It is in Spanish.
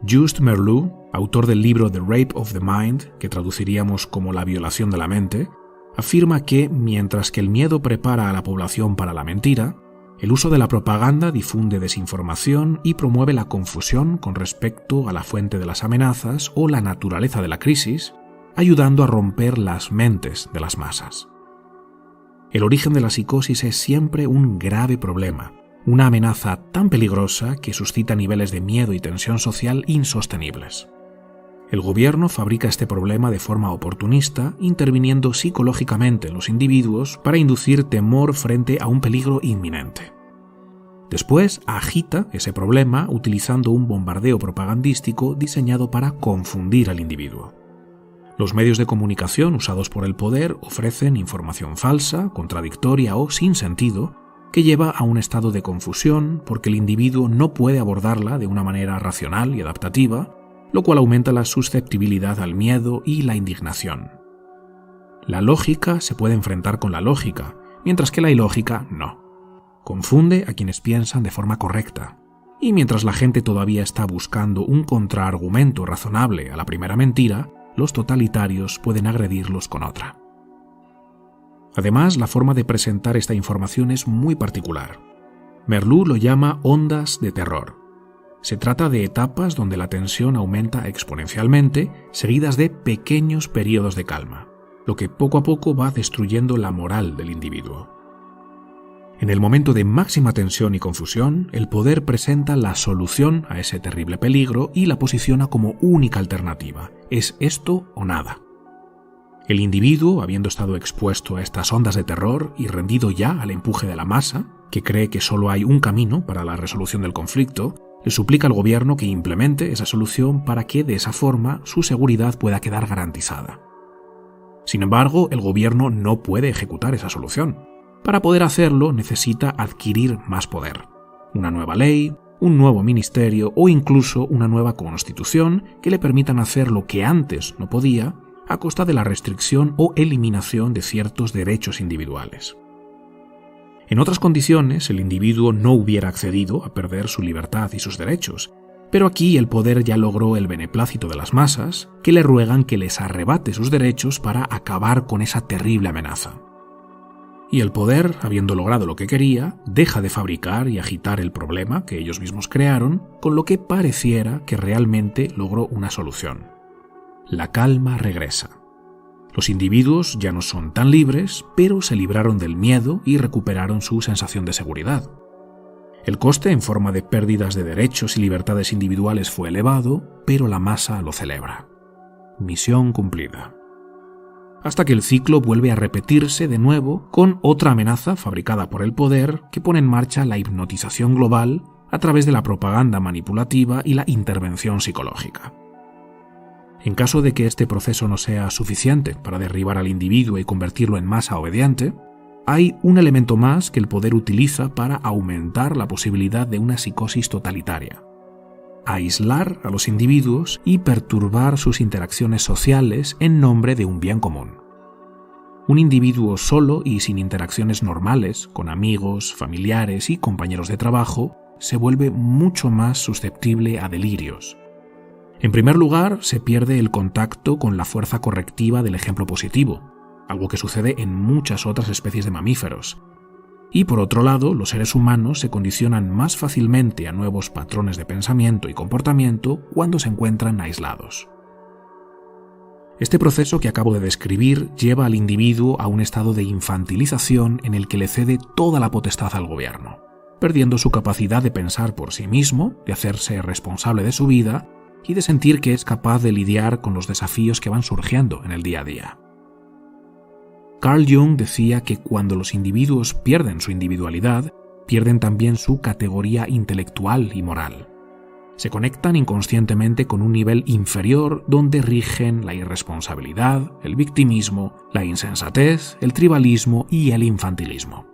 Just Merleau, autor del libro The Rape of the Mind, que traduciríamos como La violación de la mente, afirma que, mientras que el miedo prepara a la población para la mentira, el uso de la propaganda difunde desinformación y promueve la confusión con respecto a la fuente de las amenazas o la naturaleza de la crisis, ayudando a romper las mentes de las masas. El origen de la psicosis es siempre un grave problema, una amenaza tan peligrosa que suscita niveles de miedo y tensión social insostenibles. El gobierno fabrica este problema de forma oportunista, interviniendo psicológicamente en los individuos para inducir temor frente a un peligro inminente. Después agita ese problema utilizando un bombardeo propagandístico diseñado para confundir al individuo. Los medios de comunicación usados por el poder ofrecen información falsa, contradictoria o sin sentido, que lleva a un estado de confusión porque el individuo no puede abordarla de una manera racional y adaptativa, lo cual aumenta la susceptibilidad al miedo y la indignación. La lógica se puede enfrentar con la lógica, mientras que la ilógica no. Confunde a quienes piensan de forma correcta, y mientras la gente todavía está buscando un contraargumento razonable a la primera mentira, los totalitarios pueden agredirlos con otra. Además, la forma de presentar esta información es muy particular. Merleau lo llama ondas de terror. Se trata de etapas donde la tensión aumenta exponencialmente, seguidas de pequeños periodos de calma, lo que poco a poco va destruyendo la moral del individuo. En el momento de máxima tensión y confusión, el poder presenta la solución a ese terrible peligro y la posiciona como única alternativa. Es esto o nada. El individuo, habiendo estado expuesto a estas ondas de terror y rendido ya al empuje de la masa, que cree que solo hay un camino para la resolución del conflicto, le suplica al gobierno que implemente esa solución para que, de esa forma, su seguridad pueda quedar garantizada. Sin embargo, el gobierno no puede ejecutar esa solución. Para poder hacerlo, necesita adquirir más poder. Una nueva ley, un nuevo ministerio o incluso una nueva constitución que le permitan hacer lo que antes no podía, a costa de la restricción o eliminación de ciertos derechos individuales. En otras condiciones, el individuo no hubiera accedido a perder su libertad y sus derechos, pero aquí el poder ya logró el beneplácito de las masas, que le ruegan que les arrebate sus derechos para acabar con esa terrible amenaza. Y el poder, habiendo logrado lo que quería, deja de fabricar y agitar el problema que ellos mismos crearon, con lo que pareciera que realmente logró una solución. La calma regresa. Los individuos ya no son tan libres, pero se libraron del miedo y recuperaron su sensación de seguridad. El coste en forma de pérdidas de derechos y libertades individuales fue elevado, pero la masa lo celebra. Misión cumplida. Hasta que el ciclo vuelve a repetirse de nuevo con otra amenaza fabricada por el poder que pone en marcha la hipnotización global a través de la propaganda manipulativa y la intervención psicológica. En caso de que este proceso no sea suficiente para derribar al individuo y convertirlo en masa obediente, hay un elemento más que el poder utiliza para aumentar la posibilidad de una psicosis totalitaria: aislar a los individuos y perturbar sus interacciones sociales en nombre de un bien común. Un individuo solo y sin interacciones normales con amigos, familiares y compañeros de trabajo se vuelve mucho más susceptible a delirios. En primer lugar, se pierde el contacto con la fuerza correctiva del ejemplo positivo, algo que sucede en muchas otras especies de mamíferos. Y por otro lado, los seres humanos se condicionan más fácilmente a nuevos patrones de pensamiento y comportamiento cuando se encuentran aislados. Este proceso que acabo de describir lleva al individuo a un estado de infantilización en el que le cede toda la potestad al gobierno, perdiendo su capacidad de pensar por sí mismo, de hacerse responsable de su vida y de sentir que es capaz de lidiar con los desafíos que van surgiendo en el día a día. Carl Jung decía que cuando los individuos pierden su individualidad, pierden también su categoría intelectual y moral. Se conectan inconscientemente con un nivel inferior donde rigen la irresponsabilidad, el victimismo, la insensatez, el tribalismo y el infantilismo.